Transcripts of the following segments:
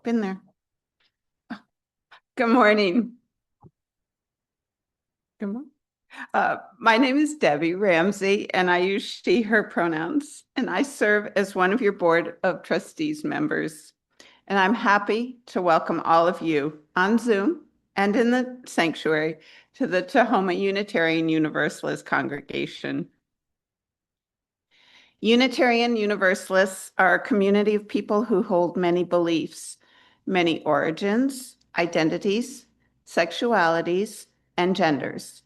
been there. Good morning. Good morning. My name is Debbie Ramsey, and I use she, her pronouns, and I serve as one of your Board of Trustees members. And I'm happy to welcome all of you on Zoom and in the sanctuary to the Tahoma Unitarian Universalist congregation. Unitarian Universalists are a community of people who hold many beliefs, many origins, identities, sexualities, and genders.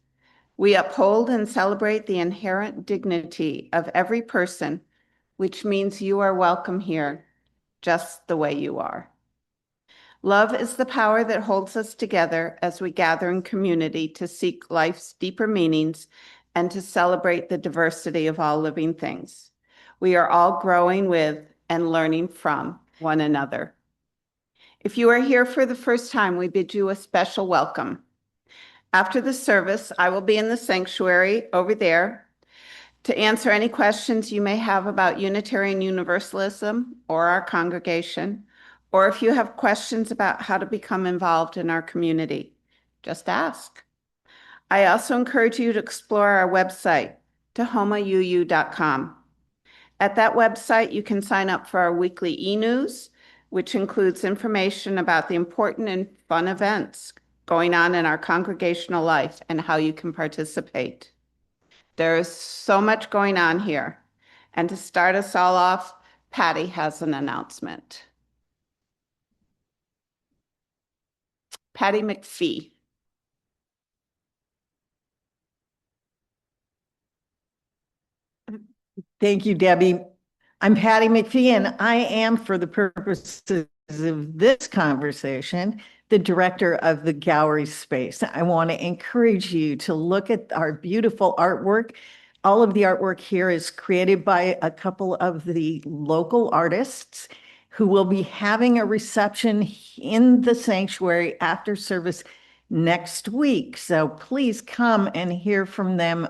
We uphold and celebrate the inherent dignity of every person, which means you are welcome here, just the way you are. Love is the power that holds us together as we gather in community to seek life's deeper meanings and to celebrate the diversity of all living things. We are all growing with and learning from one another. If you are here for the first time, we bid you a special welcome. After the service, I will be in the sanctuary over there to answer any questions you may have about Unitarian Universalism or our congregation, or if you have questions about how to become involved in our community, just ask. I also encourage you to explore our website, tahomauu.com. At that website, you can sign up for our weekly e-news, which includes information about the important and fun events going on in our congregational life and how you can participate. There is so much going on here. And to start us all off, Patty has an announcement. Patty McPhee. Thank you, Debbie. I'm Patty McPhee, and I am, for the purposes of this conversation, the director of the gallery space. I want to encourage you to look at our beautiful artwork. All of the artwork here is created by a couple of the local artists who will be having a reception in the sanctuary after service next week. So please come and hear from them.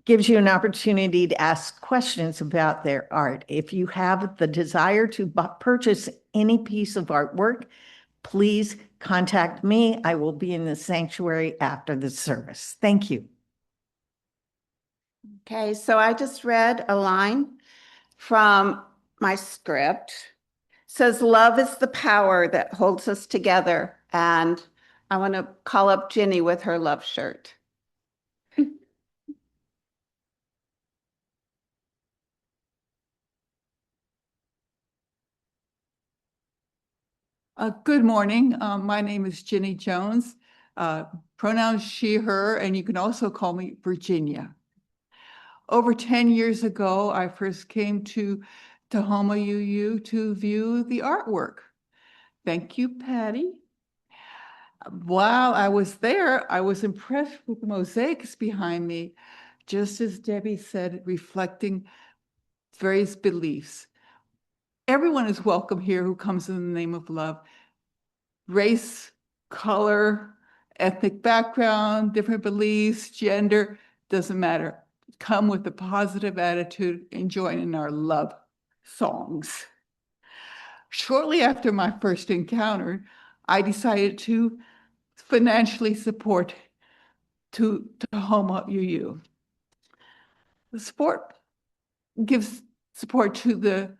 Gives you an opportunity to ask questions about their art. If you have the desire to purchase any piece of artwork, please contact me. I will be in the sanctuary after the service. Thank you. Okay, so I just read a line from my script. It says, love is the power that holds us together. And I want to call up Ginny with her love shirt. Good morning. My name is Ginny Jones. Pronouns she, her, and you can also call me Virginia. Over 10 years ago, I first came to Tahoma UU to view the artwork. Thank you, Patty. While I was there, I was impressed with the mosaics behind me, just as Debbie said, reflecting various beliefs. Everyone is welcome here who comes in the name of love. Race, color, ethnic background, different beliefs, gender, doesn't matter. Come with a positive attitude and join in our love songs. Shortly after my first encounter, I decided to financially support Tahoma UU. The support gives support to the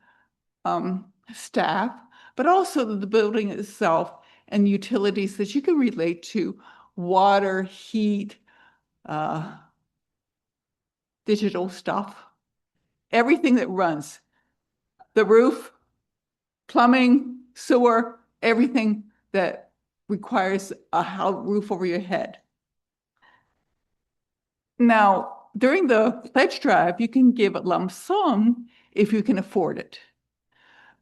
staff, but also the building itself and utilities that you can relate to: water, heat, digital stuff, everything that runs, the roof, plumbing, sewer, everything that requires a roof over your head. Now, during the pledge drive, you can give a lump sum if you can afford it.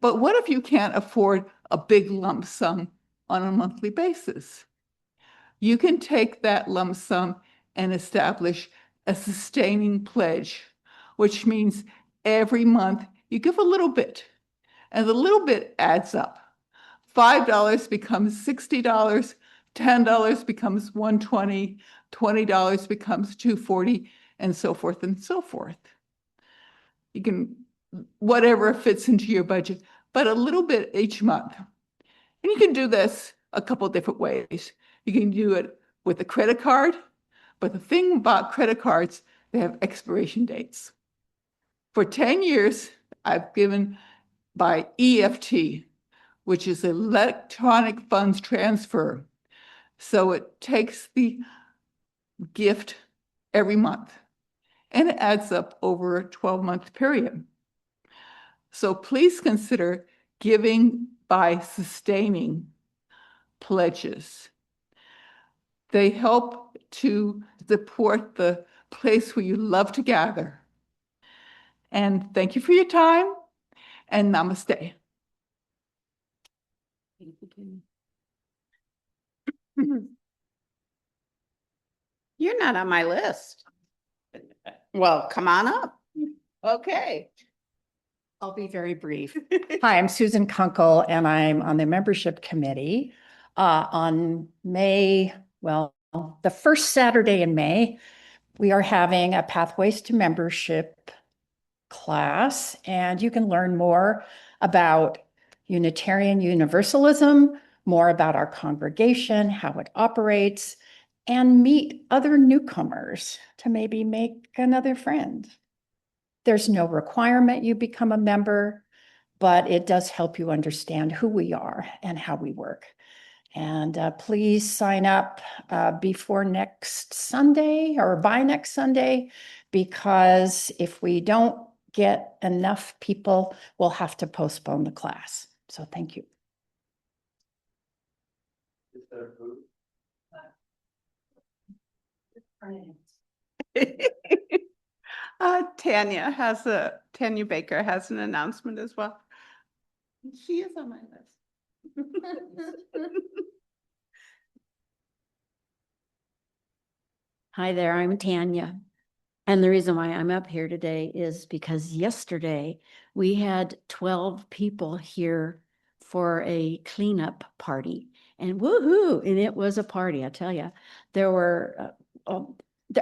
But what if you can't afford a big lump sum on a monthly basis? You can take that lump sum and establish a sustaining pledge, which means every month you give a little bit, and the little bit adds up. $5 becomes $60, $10 becomes $120, $20 becomes $240, and so forth and so forth. You can, whatever fits into your budget, but a little bit each month. And you can do this a couple different ways. You can do it with a credit card, but the thing about credit cards, they have expiration dates. For 10 years, I've given by EFT, which is electronic funds transfer. So it takes the gift every month, and it adds up over a 12-month period. So please consider giving by sustaining pledges. They help to support the place where you love to gather. And thank you for your time, and namaste. You're not on my list. Well, come on up. Okay. I'll be very brief. Hi, I'm Susan Kunkel, and I'm on the membership committee. On May, well, the first Saturday in May, we are having a Pathways to Membership class, and you can learn more about Unitarian Universalism, more about our congregation, how it operates, and meet other newcomers to maybe make another friend. There's no requirement you become a member, but it does help you understand who we are and how we work. And please sign up before next Sunday or by next Sunday, because if we don't get enough people, we'll have to postpone the class. So thank you. Tanya Baker has an announcement as well. She is on my list. Hi there, I'm Tanya. And the reason why I'm up here today is because yesterday we had 12 people here for a cleanup party, and woohoo, and it was a party, I tell you. There were,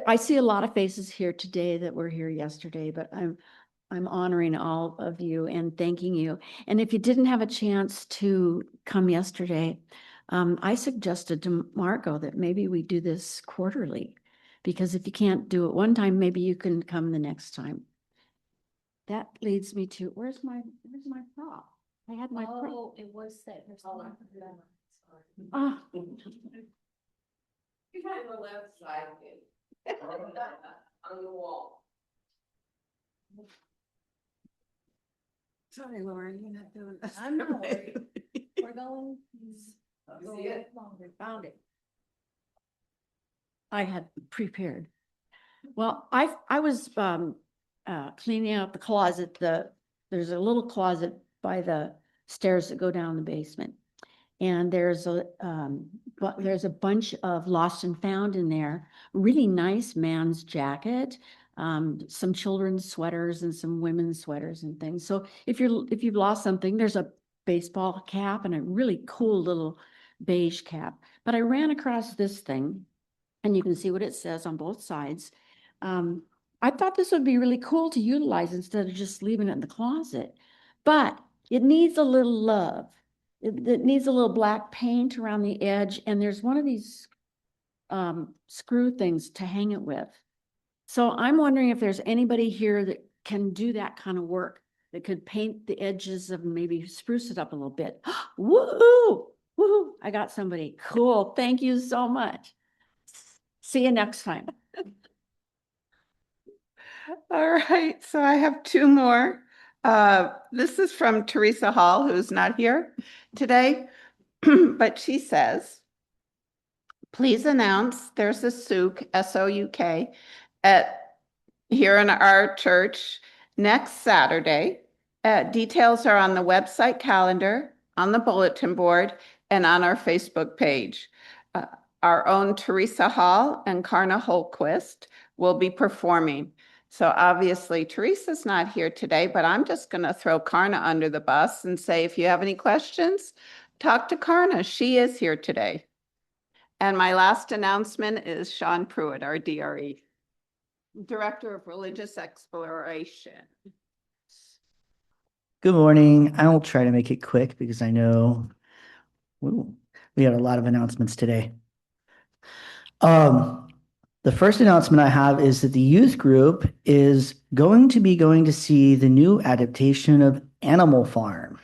I see a lot of faces here today that were here yesterday, but I'm honoring all of you and thanking you. And if you didn't have a chance to come yesterday, I suggested to Margot that maybe we do this quarterly. Because if you can't do it one time, maybe you can come the next time. That leads me to, where's my prop? I had my prop. Oh, it was that. Ah. You had the left side on the wall. Sorry, Lauren, you're not doing this. I'm not worried. We're going. You see it? Found it. I had prepared. Well, I was cleaning out the closet. There's a little closet by the stairs that go down the basement. And there's a bunch of lost and found in there. Really nice man's jacket, some children's sweaters and some women's sweaters and things. So if you've lost something, there's a baseball cap and a really cool little beige cap. But I ran across this thing, and you can see what it says on both sides. I thought this would be really cool to utilize instead of just leaving it in the closet, but it needs a little love. It needs a little black paint around the edge, and there's one of these screw things to hang it with. So I'm wondering if there's anybody here that can do that kind of work, that could paint the edges of, maybe spruce it up a little bit. Woohoo! Woohoo! I got somebody. Cool. Thank you so much. See you next time. All right, so I have two more. This is from Teresa Hall, who's not here today, but she says, please announce there's a SOUK, S-O-U-K, here in our church next Saturday. Details are on the website calendar, on the bulletin board, and on our Facebook page. Our own Teresa Hall and Karna Holquist will be performing. So obviously Teresa's not here today, but I'm just going to throw Karna under the bus and say, if you have any questions, talk to Karna. She is here today. And my last announcement is Sean Pruitt, our DRE, Director of Religious Exploration. Good morning. I will try to make it quick because I know Ooh, we had a lot of announcements today. Um, the first announcement I have is that the youth group is going to be going to see the new adaptation of Animal Farm,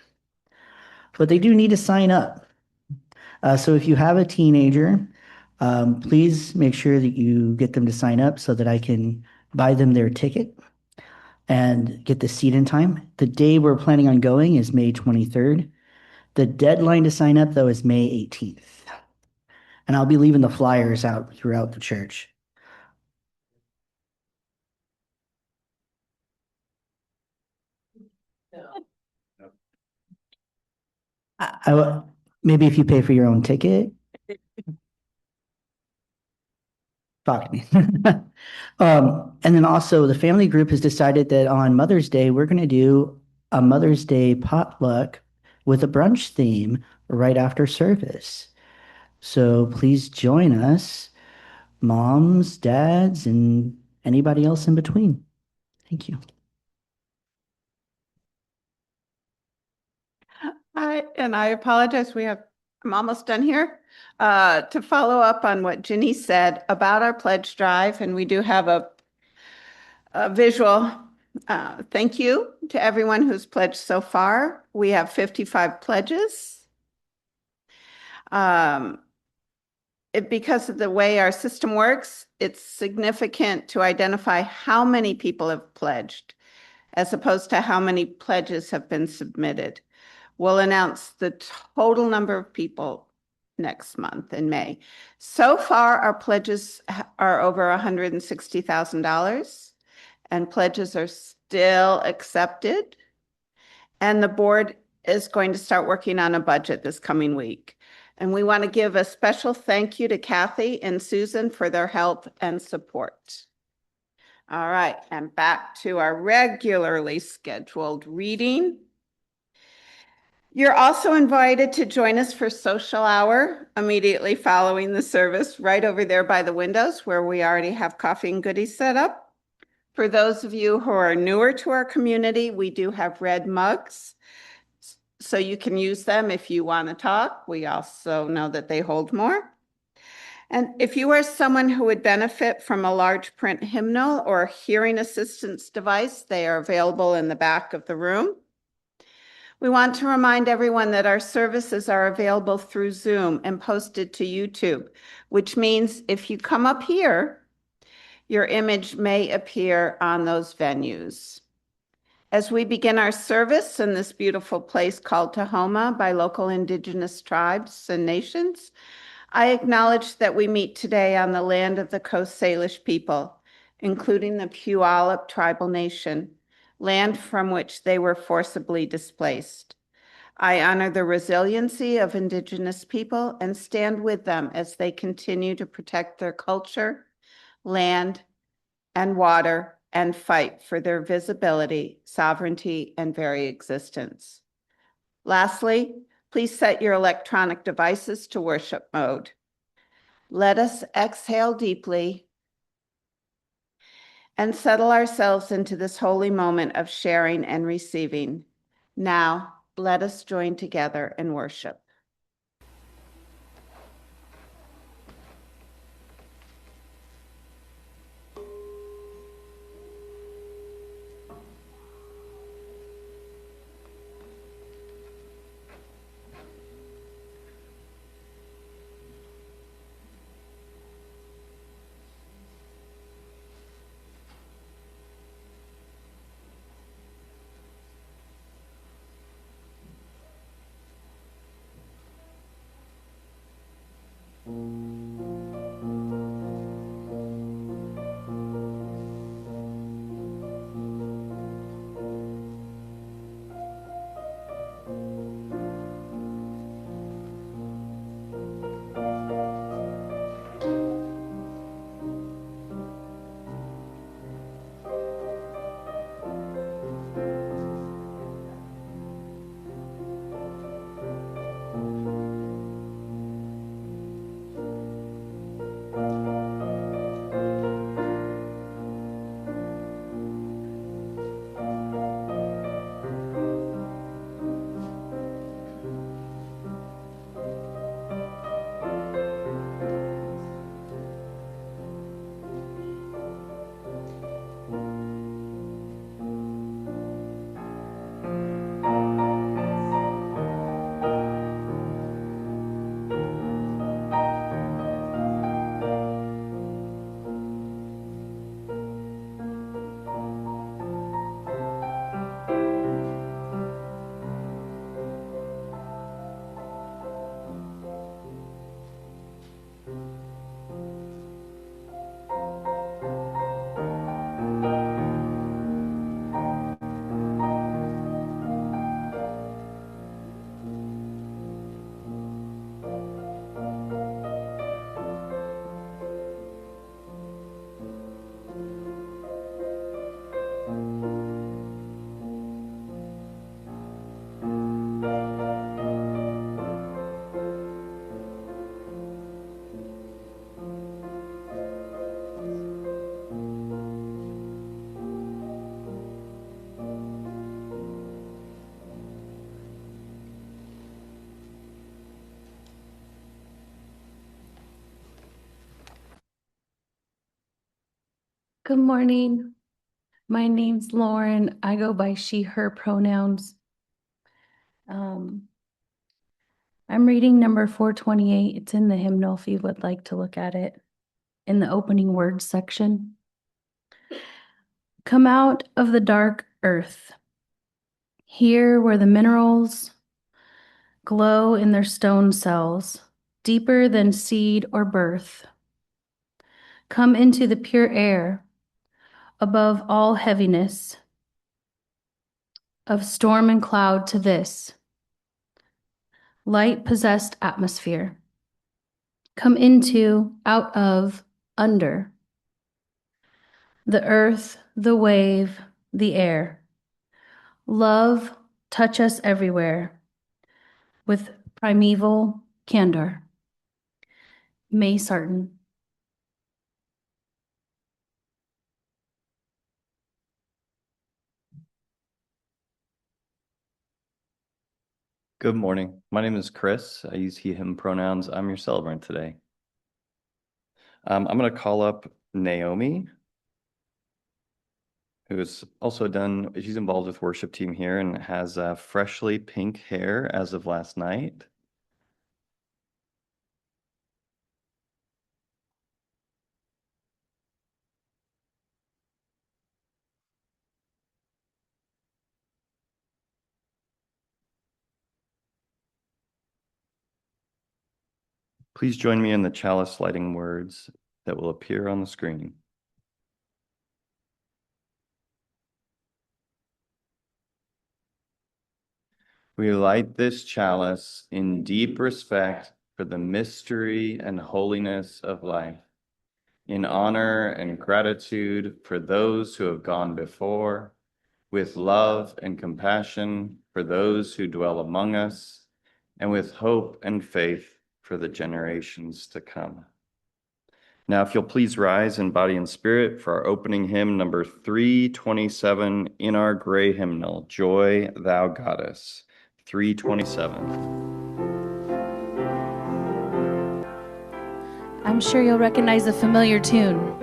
but they do need to sign up. So if you have a teenager, please make sure that you get them to sign up so that I can buy them their ticket and get the seat in time. The day we're planning on going is May 23rd. The deadline to sign up, though, is May 18th. And I'll be leaving the flyers out throughout the church. Maybe if you pay for your own ticket, talk to me. And then also the family group has decided that on Mother's Day, we're going to do a Mother's Day potluck with a brunch theme right after service. So please join us, moms, dads, and anybody else in between. Thank you. I apologize, I'm almost done here. To follow up on what Ginny said about our pledge drive, and we do have a visual. Thank you to everyone who's pledged so far. We have 55 pledges. Because of the way our system works, it's significant to identify how many people have pledged as opposed to how many pledges have been submitted. We'll announce the total number of people next month in May. So far, our pledges are over $160,000, and pledges are still accepted. And the board is going to start working on a budget this coming week. And we want to give a special thank you to Kathy and Susan for their help and support. All right, and back to our regularly scheduled reading. You're also invited to join us for social hour immediately following the service, right over there by the windows where we already have coffee and goodies set up. For those of you who are newer to our community, we do have red mugs, so you can use them if you want to talk. We also know that they hold more. And if you are someone who would benefit from a large print hymnal or hearing assistance device, they are available in the back of the room. We want to remind everyone that our services are available through Zoom and posted to YouTube, which means if you come up here, your image may appear on those venues. As we begin our service in this beautiful place called Tahoma by local Indigenous tribes and nations, I acknowledge that we meet today on the land of the Coast Salish people, including the Puyallup tribal nation, land from which they were forcibly displaced. I honor the resiliency of Indigenous people and stand with them as they continue to protect their culture, land, and water, and fight for their visibility, sovereignty, and very existence. Lastly, please set your electronic devices to worship mode. Let us exhale deeply and settle ourselves into this holy moment of sharing and receiving. Now, let us join together in worship. Good morning. My name's Lauren. I go by she, her pronouns. I'm reading number 428. It's in the hymnal if you would like to look at it in the opening words section. Come out of the dark earth, here where the minerals glow in their stone cells, deeper than seed or birth. Come into the pure air, above all heaviness of storm and cloud to this light possessed atmosphere. Come into, out of, under the earth, the wave, the air. Love, touch us everywhere with primeval candor. May Sarton. Good morning. My name is Chris. I use he, him pronouns. I'm your celebrant today. I'm going to call up Naomi, who's also she's involved with worship team here and has freshly pink hair as of last night. Please join me in the chalice lighting words that will appear on the screen. We light this chalice in deep respect for the mystery and holiness of life, in honor and gratitude for those who have gone before, with love and compassion for those who dwell among us, and with hope and faith for the generations to come. Now, if you'll please rise in body and spirit for our opening hymn, number 327 in our gray hymnal, Joy Thou Goddess, 327. I'm sure you'll recognize a familiar tune.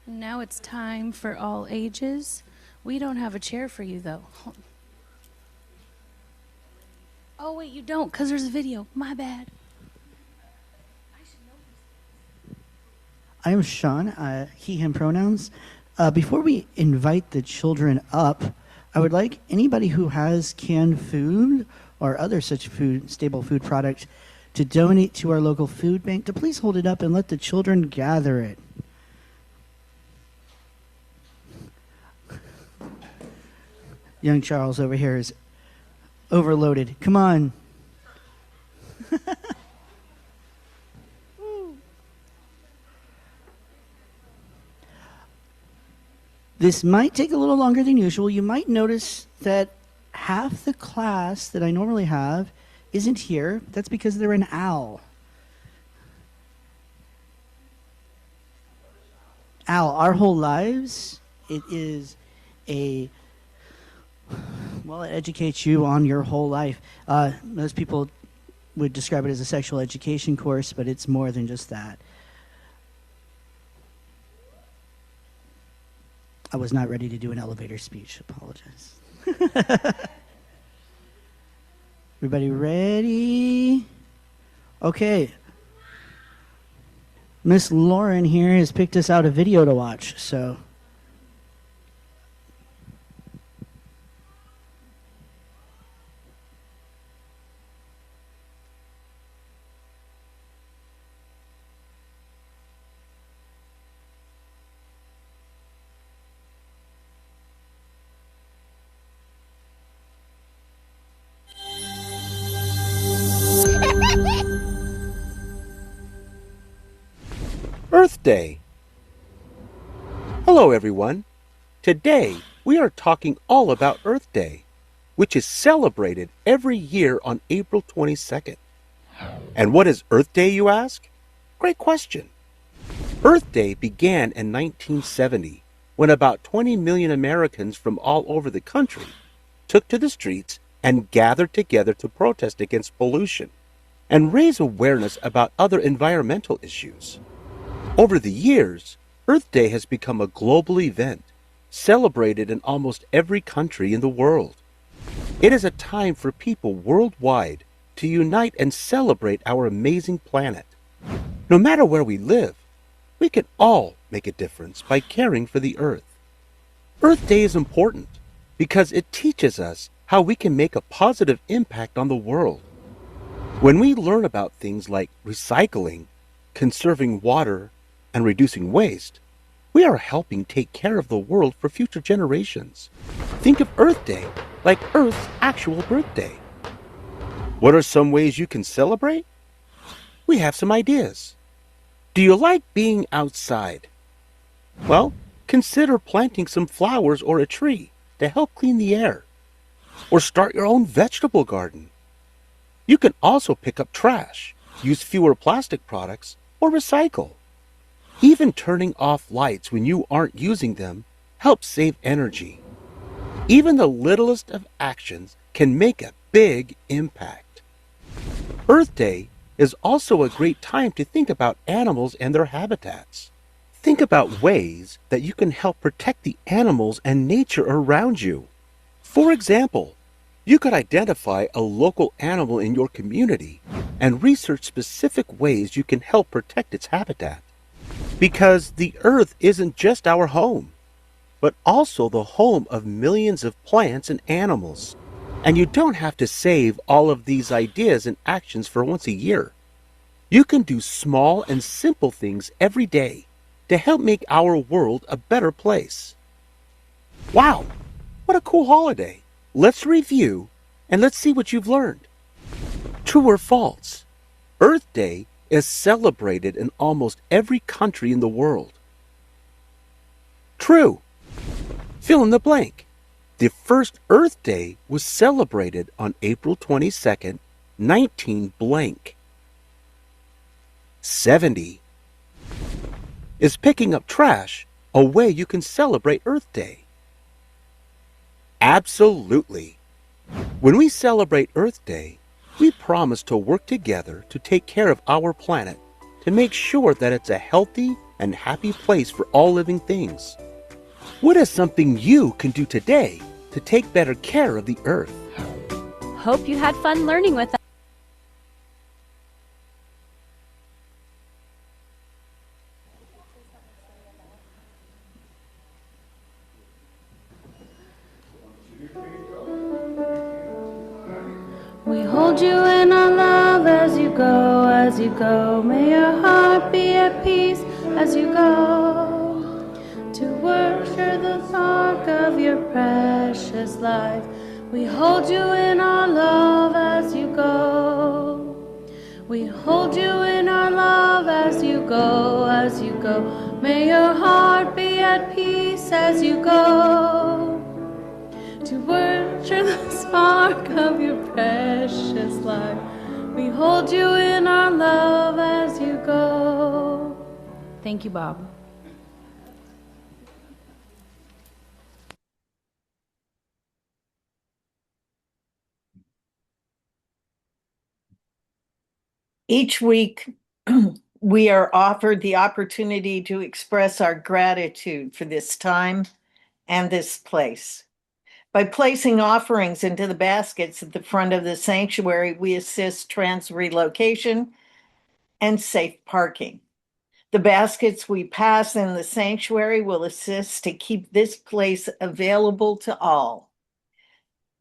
Now it's time for all ages. We don't have a chair for you, though. Oh, wait, you don't, because there's a video. My bad. I am Sean, he, him pronouns. Before we invite the children up, I would like anybody who has canned food or other such staple food product to donate to our local food bank to please hold it up and let the children gather it. Young Charles over here is overloaded. Come on. This might take a little longer than usual. You might notice that half the class that I normally have isn't here. That's because they're an owl. Owl, our whole lives, it is it educates you on your whole life. Most people would describe it as a sexual education course, but it's more than just that. I was not ready to do an elevator speech. Apologize. Everybody ready? Okay. Miss Lauren here has picked us out a video to watch, so. Earth Day. Hello, everyone. Today, we are talking all about Earth Day, which is celebrated every year on April 22nd. And what is Earth Day, you ask? Great question. Earth Day began in 1970 when about 20 million Americans from all over the country took to the streets and gathered together to protest against pollution and raise awareness about other environmental issues. Over the years, Earth Day has become a global event, celebrated in almost every country in the world. It is a time for people worldwide to unite and celebrate our amazing planet. No matter where we live, we can all make a difference by caring for the Earth. Earth Day is important because it teaches us how we can make a positive impact on the world. When we learn about things like recycling, conserving water, and reducing waste, we are helping take care of the world for future generations. Think of Earth Day like Earth's actual birthday. What are some ways you can celebrate? We have some ideas. Do you like being outside? Well, consider planting some flowers or a tree to help clean the air. Or start your own vegetable garden. You can also pick up trash, use fewer plastic products, or recycle. Even turning off lights when you aren't using them helps save energy. Even the littlest of actions can make a big impact. Earth Day is also a great time to think about animals and their habitats. Think about ways that you can help protect the animals and nature around you. For example, you could identify a local animal in your community and research specific ways you can help protect its habitat. Because the Earth isn't just our home, but also the home of millions of plants and animals. And you don't have to save all of these ideas and actions for once a year. You can do small and simple things every day to help make our world a better place. Wow, what a cool holiday! Let's review and let's see what you've learned. True or false? Earth Day is celebrated in almost every country in the world. True. Fill in the blank. The first Earth Day was celebrated on April 22nd, 19 blank. 70. Is picking up trash a way you can celebrate Earth Day? Absolutely. When we celebrate Earth Day, we promise to work together to take care of our planet, to make sure that it's a healthy and happy place for all living things. What is something you can do today to take better care of the Earth? Hope you had fun learning with us. We hold you in our love as you go, as you go. May your heart be at peace as you go. To worship the spark of your precious life. We hold you in our love as you go. We hold you in our love as you go, as you go. May your heart be at peace as you go. To worship the spark of your precious life. We hold you in our love as you go. Thank you, Bob. Each week, we are offered the opportunity to express our gratitude for this time and this place. By placing offerings into the baskets at the front of the sanctuary, we assist trans relocation and safe parking. The baskets we pass in the sanctuary will assist to keep this place available to all.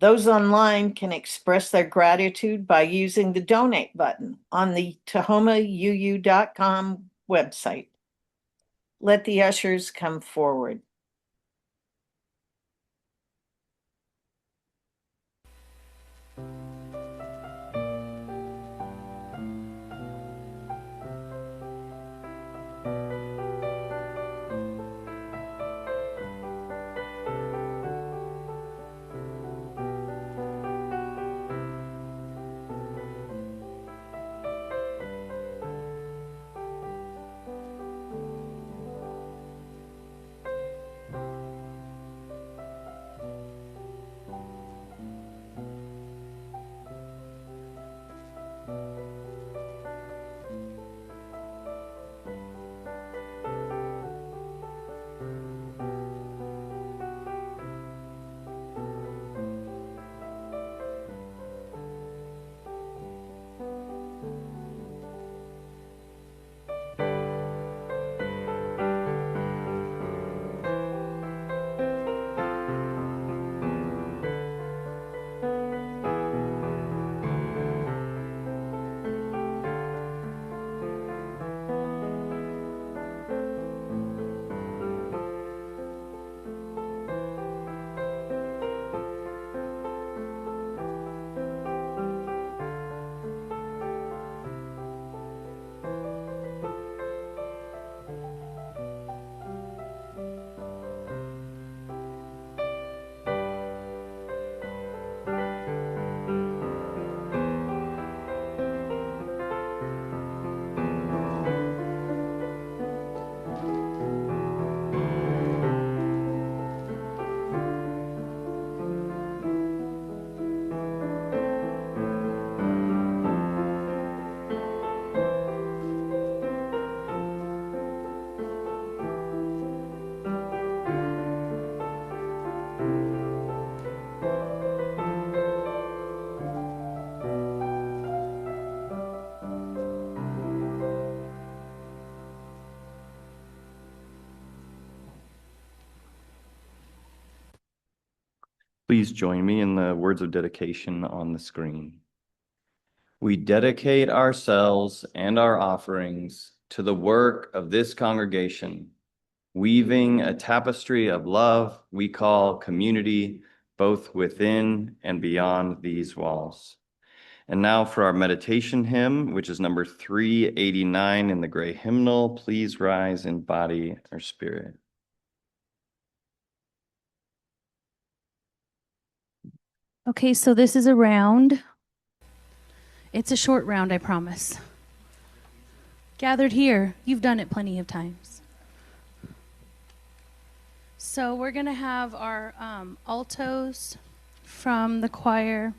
Those online can express their gratitude by using the donate button on the TahomaUU.com website. Let the ushers come forward. Please join me in the words of dedication on the screen. We dedicate ourselves and our offerings to the work of this congregation, weaving a tapestry of love we call community, both within and beyond these walls. And now for our meditation hymn, which is number 389 in the gray hymnal. Please rise in body or spirit. Okay, so this is a round. It's a short round, I promise. Gathered here, you've done it plenty of times. So we're going to have our altos from the choir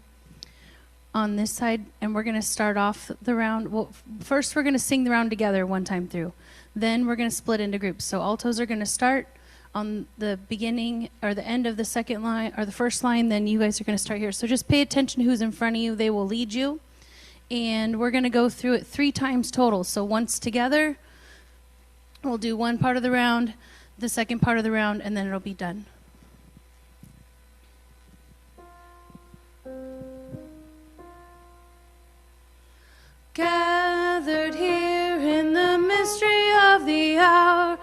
on this side, and we're going to start off the round. Well, first we're going to sing the round together one time through. Then we're going to split into groups. So altos are going to start on the beginning or the end of the second line or the first line, then you guys are going to start here. So just pay attention to who's in front of you. They will lead you. And we're going to go through it 3 times total. So once together, we'll do one part of the round, the second part of the round, and then it'll be done. Gathered here in the mystery of the hour,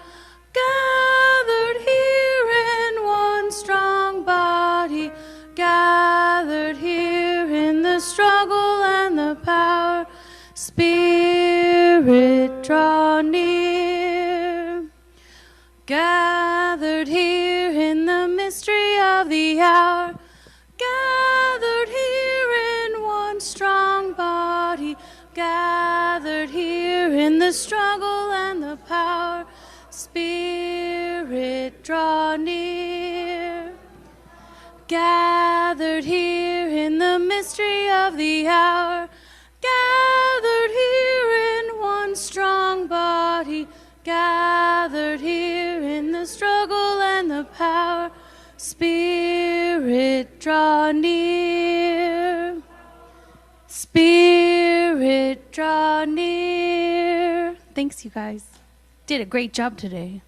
gathered here in one strong body, gathered here in the struggle and the power. Spirit, draw near. Gathered here in the mystery of the hour, gathered here in one strong body, gathered here in the struggle and the power. Spirit, draw near. Gathered here in the mystery of the hour, gathered here draw near. Spirit, draw near. Thanks, you guys. Did a great job today.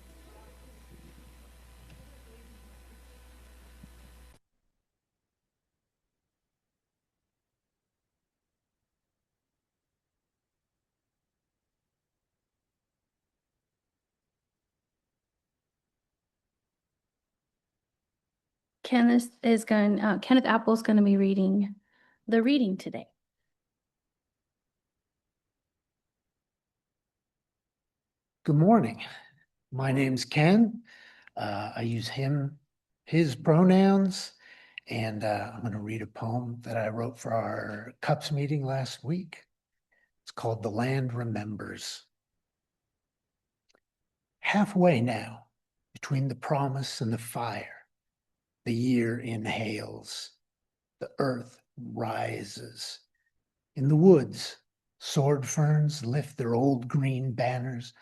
Kenneth Apple's going to be reading the reading today. Good morning. My name's Ken. I use him, his pronouns, and I'm going to read a poem that I wrote for our CUPS meeting last week. It's called The Land Remembers. Halfway now, between the promise and the fire, the year inhales, the earth rises. In the woods, sword ferns lift their old green banners,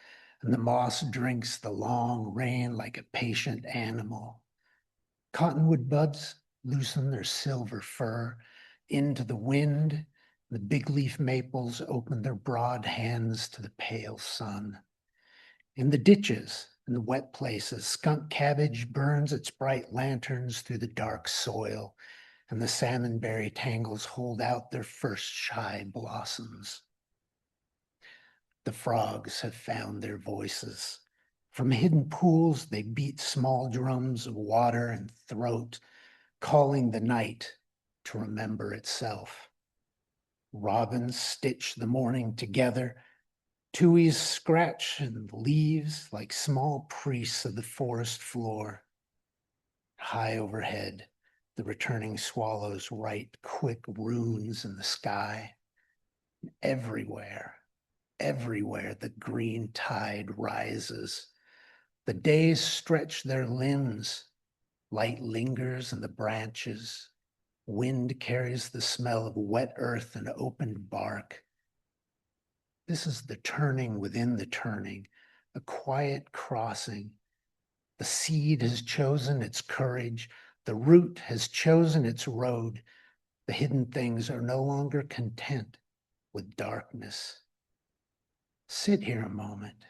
and the moss drinks the long rain like a patient animal. Cottonwood buds loosen their silver fur into the wind. The big leaf maples open their broad hands to the pale sun. In the ditches and the wet places, skunk cabbage burns its bright lanterns through the dark soil, and the salmonberry tangles hold out their first shy blossoms. The frogs have found their voices. From hidden pools, they beat small drums of water and throat, calling the night to remember itself. Robins stitch the morning together. Tuis scratch in the leaves like small priests of the forest floor. High overhead, the returning swallows write quick runes in the sky. Everywhere, everywhere the green tide rises. The days stretch their limbs. Light lingers in the branches. Wind carries the smell of wet earth and opened bark. This is the turning within the turning, a quiet crossing. The seed has chosen its courage. The root has chosen its road. The hidden things are no longer content with darkness. Sit here a moment.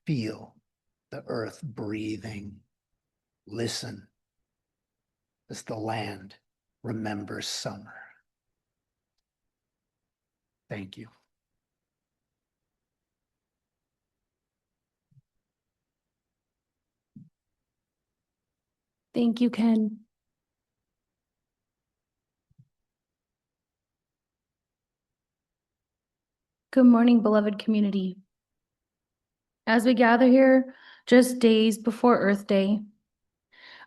Feel the earth breathing. Listen as the land remembers summer. Thank you. Thank you, Ken. Good morning, beloved community. As we gather here just days before Earth Day,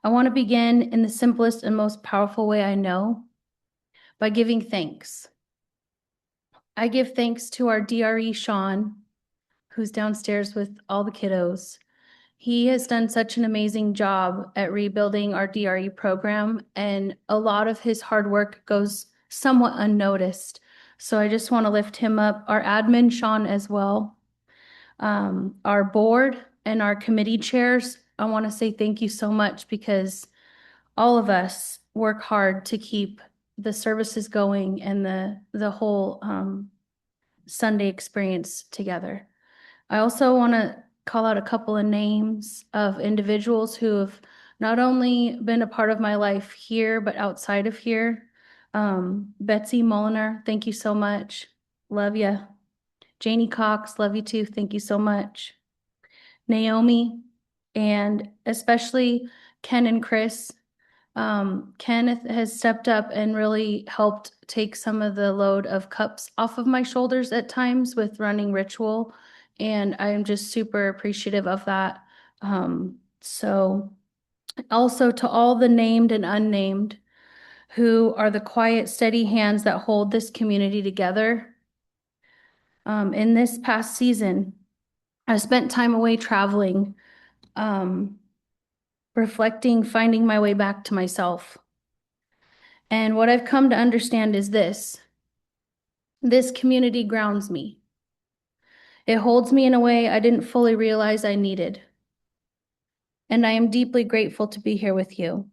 I want to begin in the simplest and most powerful way I know, by giving thanks. I give thanks to our DRE, Sean, who's downstairs with all the kiddos. He has done such an amazing job at rebuilding our DRE program, and a lot of his hard work goes somewhat unnoticed. So I just want to lift him up. Our admin, Sean, as well. Our board and our committee chairs, I want to say thank you so much, because all of us work hard to keep the services going and the whole Sunday experience together. I also want to call out a couple of names of individuals who have not only been a part of my life here, but outside of here. Betsy Moliner, thank you so much. Love you. Janie Cox, love you too. Thank you so much. Naomi, and especially Ken and Chris. Kenneth has stepped up and really helped take some of the load of cups off of my shoulders at times with running ritual. And I'm just super appreciative of that. So also to all the named and unnamed who are the quiet, steady hands that hold this community together. In this past season, I spent time away traveling, reflecting, finding my way back to myself. And what I've come to understand is this community grounds me. It holds me in a way I didn't fully realize I needed. And I am deeply grateful to be here with you.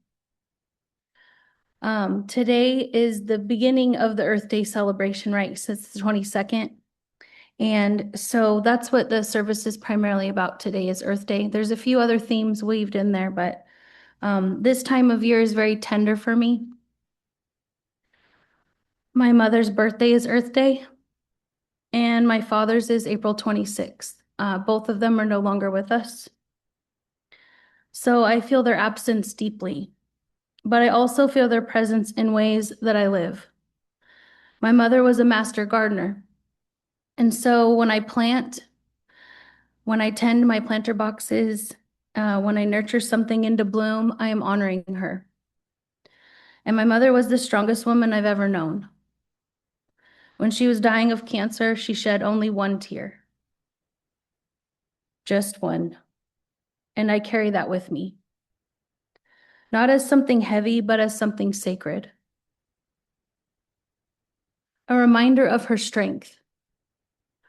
Today is the beginning of the Earth Day celebration, right? So it's the 22nd. And so that's what the service is primarily about today is Earth Day. There's a few other themes weaved in there, but this time of year is very tender for me. My mother's birthday is Earth Day, and my father's is April 26th. Both of them are no longer with us. So I feel their absence deeply, but I also feel their presence in ways that I live. My mother was a master gardener. And so when I plant, when I tend my planter boxes, when I nurture something into bloom, I am honoring her. And my mother was the strongest woman I've ever known. When she was dying of cancer, she shed only one tear. Just one. And I carry that with me. Not as something heavy, but as something sacred. A reminder of her strength,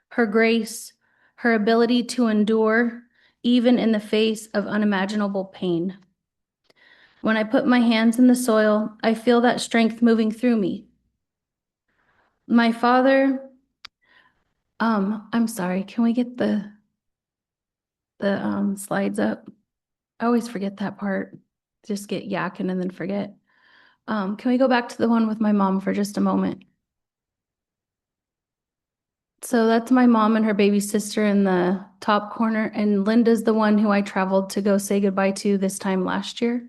her grace, her ability to endure, even in the face of unimaginable pain. When I put my hands in the soil, I feel that strength moving through me. My father, I'm sorry, can we get the slides up? I always forget that part. Just get yakking and then forget. Can we go back to the one with my mom for just a moment? So that's my mom and her baby sister in the top corner, and Linda's the one who I traveled to go say goodbye to this time last year.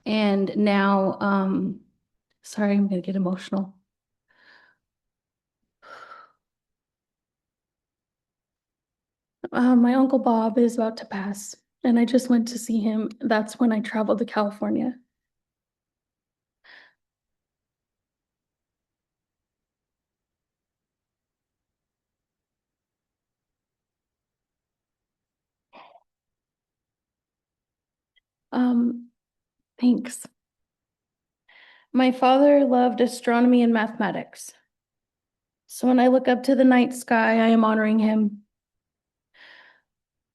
And now, sorry, I'm gonna get emotional. My Uncle Bob is about to pass, and I just went to see him. That's when I traveled to California. Thanks. My father loved astronomy and mathematics. So when I look up to the night sky, I am honoring him.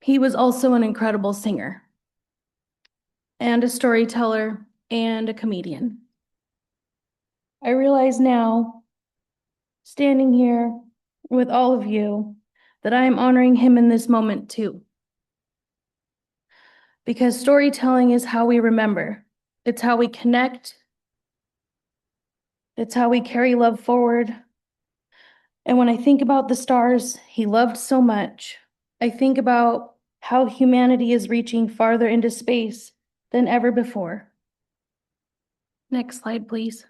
He was also an incredible singer and a storyteller and a comedian. I realize now, standing here with all of you, that I am honoring him in this moment too. Because storytelling is how we remember. It's how we connect. It's how we carry love forward. And when I think about the stars he loved so much, I think about how humanity is reaching farther into space than ever before. Next slide, please.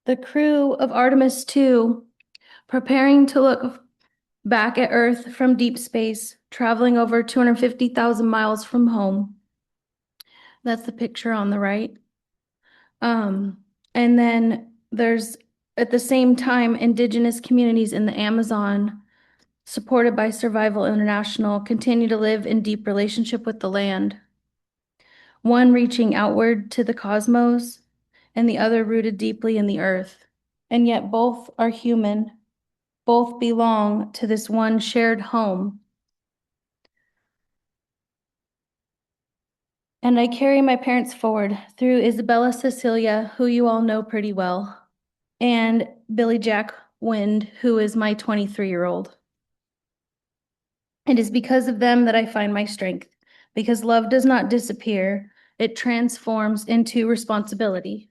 The crew of Artemis 2, preparing to look back at Earth from deep space, traveling over 250,000 miles from home. That's the picture on the right. And then there's, at the same time, Indigenous communities in the Amazon, supported by Survival International, continue to live in deep relationship with the land. One reaching outward to the cosmos, and the other rooted deeply in the earth. And yet both are human. Both belong to this one shared home. And I carry my parents forward through Isabella Cecilia, who you all know pretty well, and Billy Jack Wind, who is my 23-year-old. It is because of them that I find my strength, because love does not disappear. It transforms into responsibility,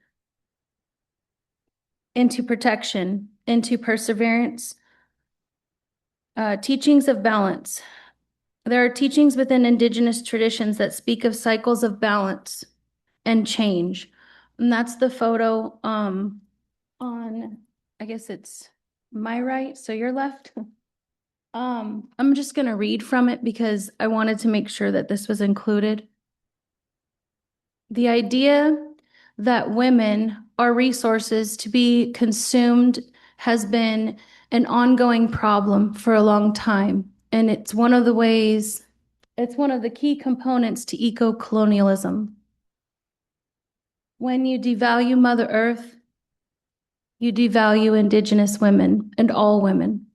into protection, into perseverance. Teachings of balance. There are teachings within Indigenous traditions that speak of cycles of balance and change. And that's the photo on, I guess it's my right, so your left. I'm just gonna read from it because I wanted to make sure that this was included. The idea that women are resources to be consumed has been an ongoing problem for a long time. And it's one of the key components to eco-colonialism. When you devalue Mother Earth, you devalue Indigenous women and all women.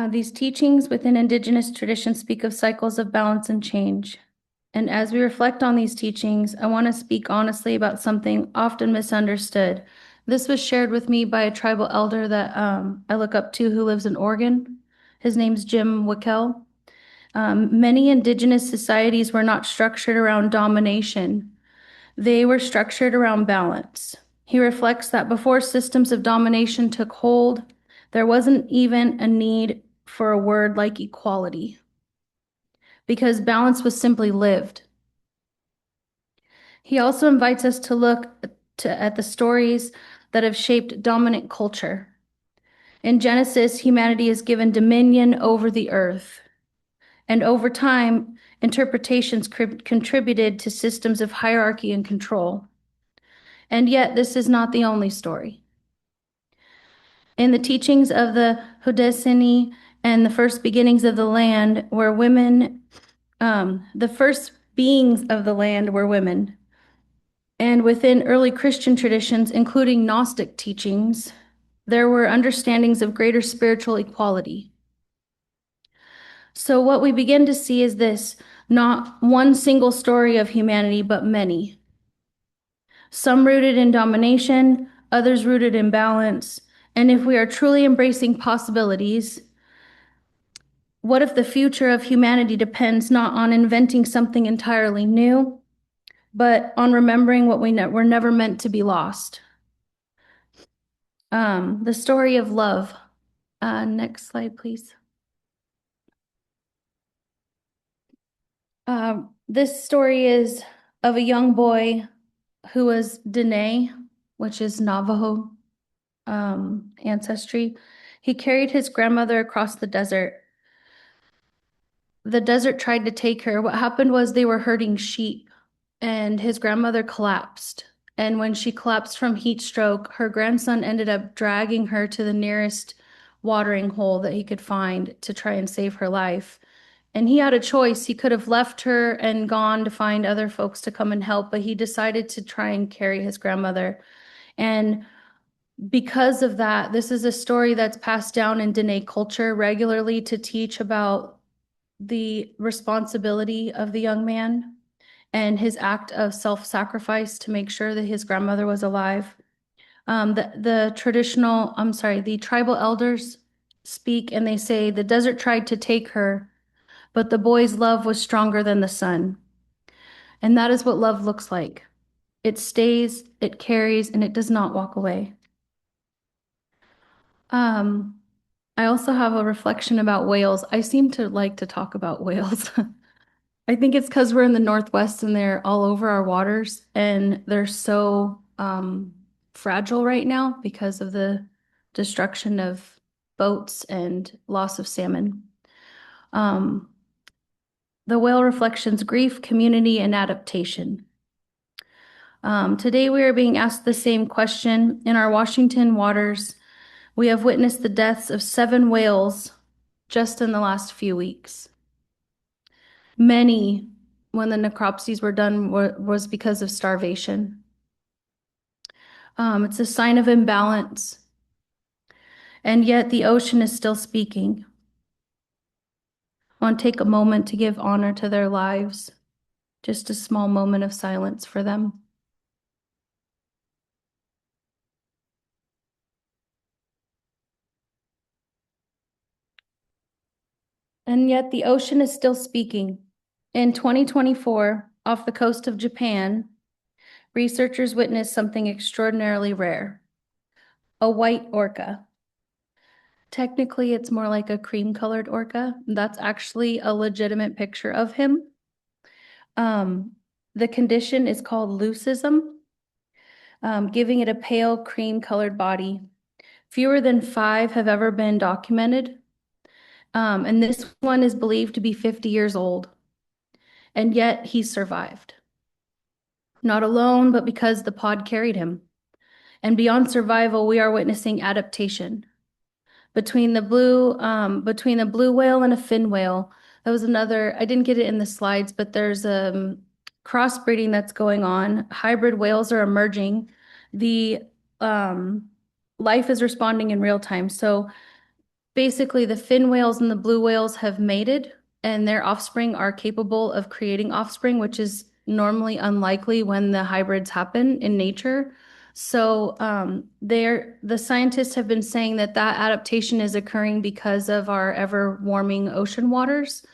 These teachings within Indigenous traditions speak of cycles of balance and change. And as we reflect on these teachings, I want to speak honestly about something often misunderstood. This was shared with me by a tribal elder that I look up to who lives in Oregon. His name's Jim Wickel. Many Indigenous societies were not structured around domination. They were structured around balance. He reflects that before systems of domination took hold, there wasn't even a need for a word like equality, because balance was simply lived. He also invites us to look at the stories that have shaped dominant culture. In Genesis, humanity is given dominion over the earth. And over time, interpretations contributed to systems of hierarchy and control. And yet, this is not the only story. In the teachings of the Haudenosaunee and the first beginnings of the land were women, the first beings of the land were women. And within early Christian traditions, including Gnostic teachings, there were understandings of greater spiritual equality. So what we begin to see is this, not one single story of humanity, but many. Some rooted in domination, others rooted in balance. And if we are truly embracing possibilities, what if the future of humanity depends not on inventing something entirely new, but on remembering what we were never meant to be lost? The story of love. Next slide, please. This story is of a young boy who was Dene, which is Navajo ancestry. He carried his grandmother across the desert. The desert tried to take her. What happened was they were herding sheep, and his grandmother collapsed. And when she collapsed from heat stroke, her grandson ended up dragging her to the nearest watering hole that he could find to try and save her life. And he had a choice. He could have left her and gone to find other folks to come and help, but he decided to try and carry his grandmother. And because of that, this is a story that's passed down in Dene culture regularly to teach about the responsibility of the young man and his act of self-sacrifice to make sure that his grandmother was alive. The tribal elders speak and they say, the desert tried to take her, but the boy's love was stronger than the sun. And that is what love looks like. It stays, it carries, and it does not walk away. I also have a reflection about whales. I seem to like to talk about whales. I think it's because we're in the Northwest and they're all over our waters, and they're so fragile right now because of the destruction of boats and loss of salmon. The whale reflections grief, community, and adaptation. Today we are being asked the same question. In our Washington waters, we have witnessed the deaths of 7 whales just in the last few weeks. Many, when the necropsies were done, was because of starvation. It's a sign of imbalance. And yet the ocean is still speaking. I want to take a moment to give honor to their lives. Just a small moment of silence for them. And yet the ocean is still speaking. In 2024, off the coast of Japan, researchers witnessed something extraordinarily rare, a white orca. Technically, it's more like a cream-colored orca. That's actually a legitimate picture of him. The condition is called leucism, giving it a pale cream-colored body. Fewer than 5 have ever been documented. And this one is believed to be 50 years old. And yet he survived. Not alone, but because the pod carried him. And beyond survival, we are witnessing adaptation. Between the blue whale and a fin whale, that was another, I didn't get it in the slides, but there's crossbreeding that's going on. Hybrid whales are emerging. The life is responding in real time. So basically the fin whales and the blue whales have mated, and their offspring are capable of creating offspring, which is normally unlikely when the hybrids happen in nature. So the scientists have been saying that adaptation is occurring because of our ever warming ocean waters.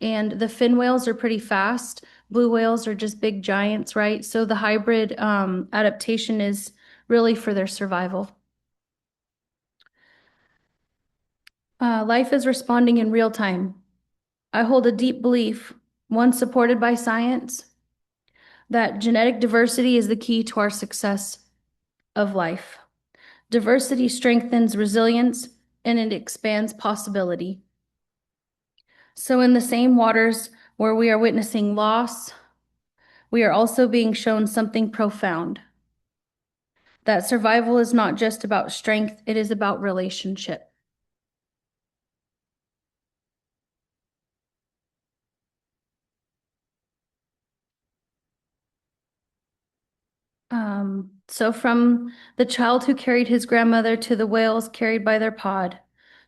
And the fin whales are pretty fast. Blue whales are just big giants, right? So the hybrid adaptation is really for their survival. Life is responding in real time. I hold a deep belief, one supported by science, that genetic diversity is the key to our success of life. Diversity strengthens resilience and it expands possibility. So in the same waters where we are witnessing loss, we are also being shown something profound. That survival is not just about strength, it is about relationship. So from the child who carried his grandmother to the whales carried by their pod,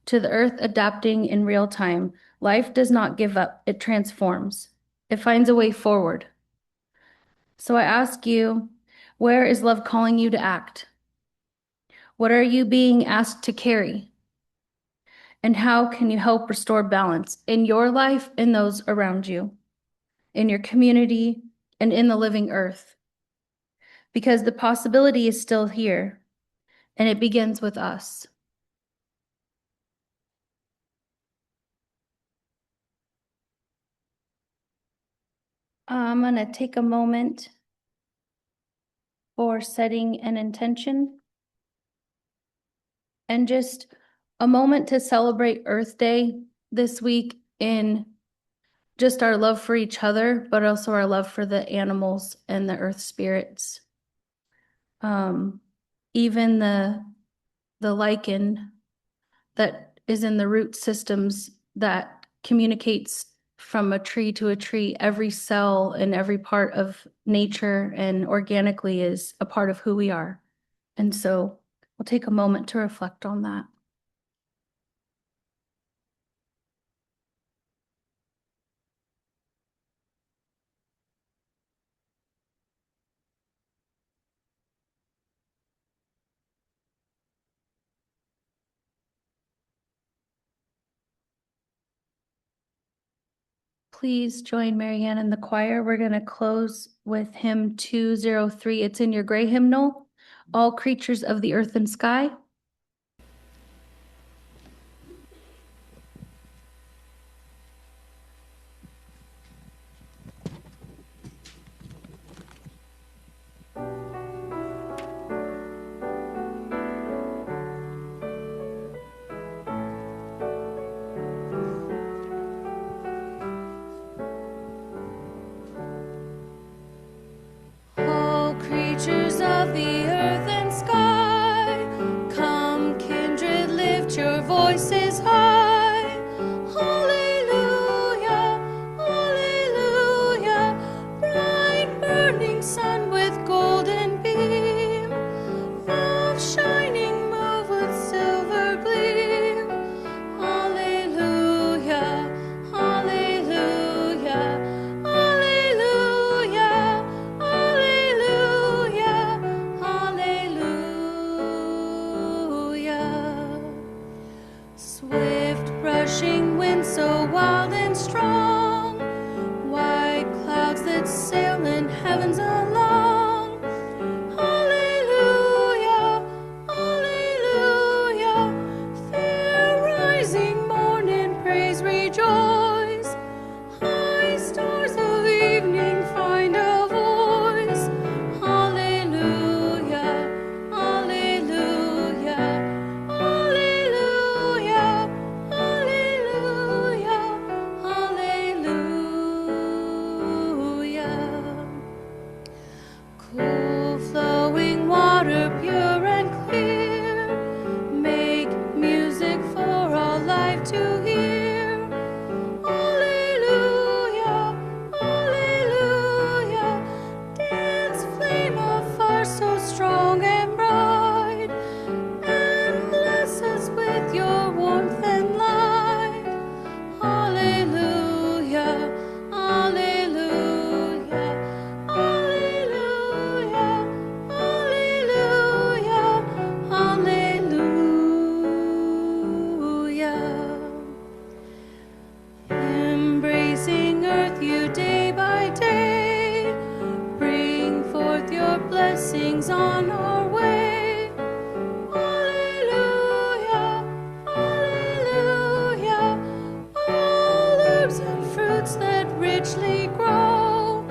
to the earth adapting in real time, life does not give up, it transforms. It finds a way forward. So I ask you, where is love calling you to act? What are you being asked to carry? And how can you help restore balance in your life and those around you, in your community, and in the living earth? Because the possibility is still here, and it begins with us. I'm going to take a moment for setting an intention and just a moment to celebrate Earth Day this week in just our love for each other, but also our love for the animals and the earth spirits. Even the lichen that is in the root systems that communicates from a tree to a tree, every cell and every part of nature and organically is a part of who we are. And so we'll take a moment to reflect on that. Please join Marianne in the choir. We're going to close with hymn 203. It's in your gray hymnal, All Creatures of the Earth and Sky. All creatures of the earth and sky, come kindred, lift your voices high. Hallelujah, hallelujah, bright burning sun with golden beam, of shining move with silver gleam. Hallelujah, hallelujah, hallelujah, hallelujah, hallelujah. Swift rushing wind so wild and strong, white clouds that sail in heavens along, your blessings on our way. Alleluia, alleluia. All herbs and fruits that richly grow,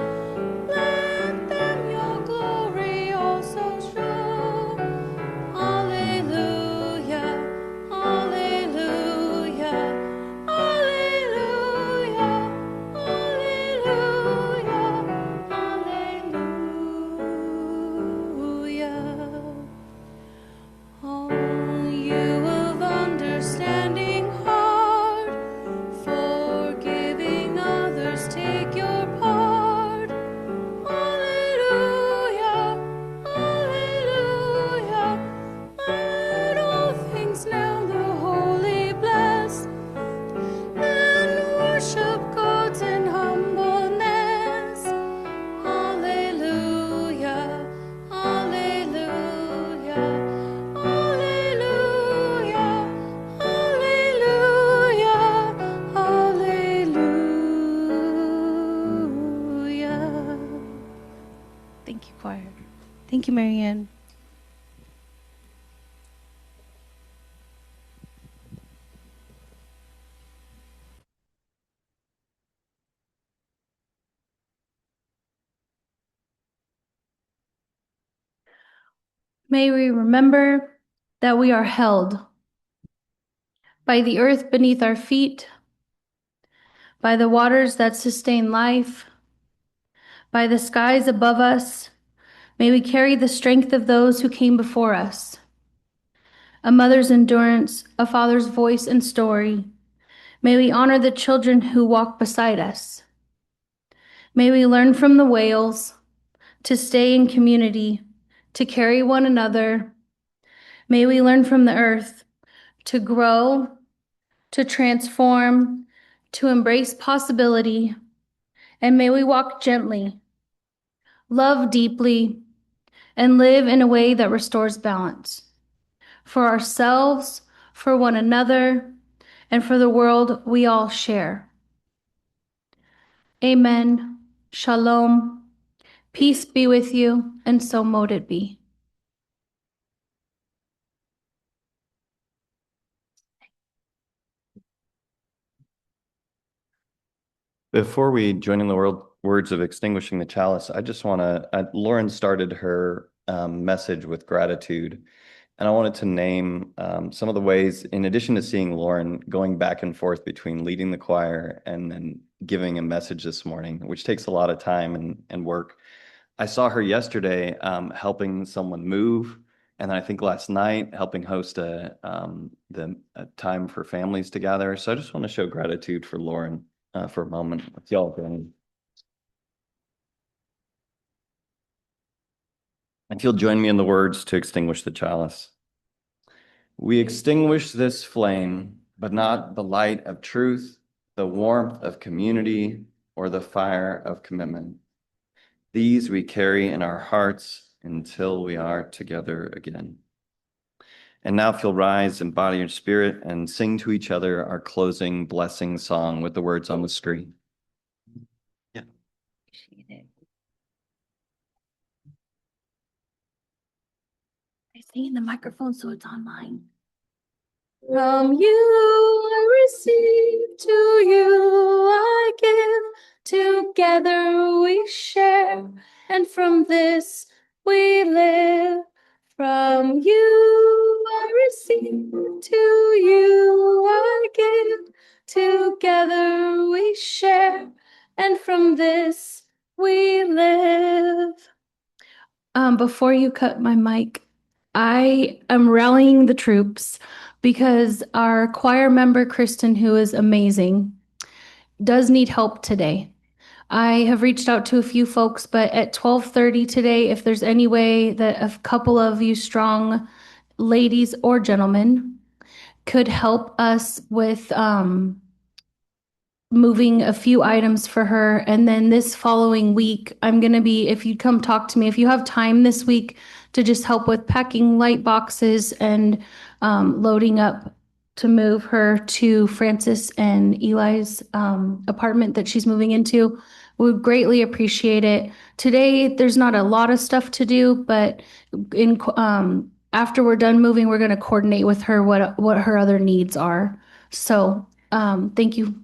let them your glory also show. Alleluia, alleluia, alleluia, alleluia, alleluia. All you of understanding heart, forgiving others, take your part. Alleluia, alleluia. Let all things now the holy bless, and worship God's in humbleness. Alleluia, alleluia, alleluia, alleluia, alleluia. Thank you, choir. Thank you, Marianne. May we remember that we are held by the earth beneath our feet, by the waters that sustain life, by the skies above us. May we carry the strength of those who came before us, a mother's endurance, a father's voice and story. May we honor the children who walk beside us. May we learn from the whales to stay in community, to carry one another. May we learn from the earth to grow, to transform, to embrace possibility. And may we walk gently, love deeply, and live in a way that restores balance for ourselves, for one another, and for the world we all share. Amen. Shalom. Peace be with you, and so mote it be. Before we join in the words of extinguishing the chalice, I just want to, Lauren started her message with gratitude. And I wanted to name some of the ways, in addition to seeing Lauren going back and forth between leading the choir and then giving a message this morning, which takes a lot of time and work. I saw her yesterday helping someone move. And then I think last night helping host a time for families to gather. So I just want to show gratitude for Lauren for a moment with y'all. If you'll join me in the words to extinguish the chalice. We extinguish this flame, but not the light of truth, the warmth of community, or the fire of commitment. These we carry in our hearts until we are together again. And now if you'll rise in body and spirit and sing to each other our closing blessing song with the words on the screen. Yeah. I sing in the microphone so it's online. From you I receive, to you I give, together we share, and from this we live. From you I receive, to you I give, together we share, and from this we live. Before you cut my mic, I am rallying the troops because our choir member, Kristen, who is amazing, does need help today. I have reached out to a few folks, but at 12:30 today, if there's any way that a couple of you strong ladies or gentlemen could help us with moving a few items for her. And then this following week, I'm going to be, if you come talk to me, if you have time this week to just help with packing light boxes and loading up to move her to Francis and Eli's apartment that she's moving into, We would greatly appreciate it. Today, there's not a lot of stuff to do, but after we're done moving, we're going to coordinate with her what her other needs are. So, thank you